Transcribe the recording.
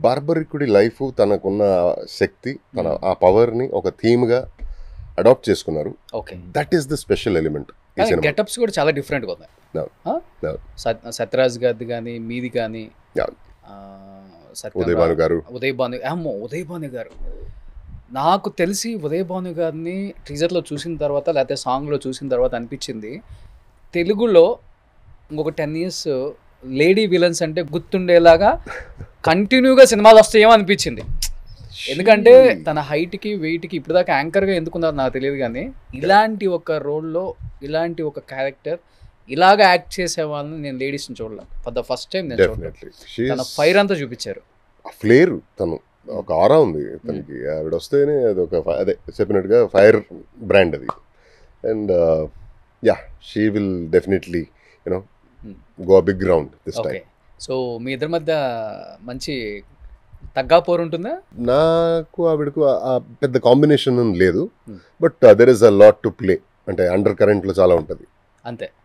బార్బరికుడి life తనకున్న శక్తి తన ఆ పవర్ని ఒక థీమ్గా అడాప్ట్ చేసుకున్నారు. Okay, that is the special element. Getups కూడా చాలా డిఫరెంట్గా ఉన్నాయి. No. No. సత్యరాజ్ గారిది కానీ మీది కానీ, Yeah. ఉదయ్ భాను గారు, ఉదయ్ భాను గారు నాకు తెలిసి ఉదయ్ భాను గారిని టీజర్లో చూసిన తర్వాత లేకపోతే సాంగ్లో చూసిన తర్వాత అనిపించింది, తెలుగులో ఇంకొక 10 years లేడీ విలన్స్ అంటే గుర్తుండేలాగా కంటిన్యూగా సినిమాలు వస్తాయేమో అనిపించింది. ఎందుకంటే తన హైట్కి వెయిట్కి ఇప్పుడు దాకా యాంకర్గా ఎందుకున్నారు నాకు తెలియదు, కానీ ఇలాంటి ఒక రోల్లో ఇలాంటి ఒక క్యారెక్టర్ ఇలాగా యాక్ట్ చేసే వాళ్ళని నేను లేడీస్ని చూడలేదు. ఫర్ ద ఫస్ట్ టైం నేను చూడలేదు. తన ఫైర్ అంతా చూపించారు. ఫ్లేర్, తను ఒక ఆరా ఉంది తనకి. ఆవిడ వస్తేనే అది ఒక అదే చెప్పినట్టుగా ఫైర్ బ్రాండ్ అది. And ya, she will definitely you know go big ground this time. So మీ ఇద్దరి మధ్య మంచి తగ్గా పోరు ఉంటుందా? నాకు ఆవిడకు పెద్ద కాంబినేషన్ లేదు, but there is a lot to play. అంటే అండర్ కరెంట్లో చాలా ఉంటుంది అంతే.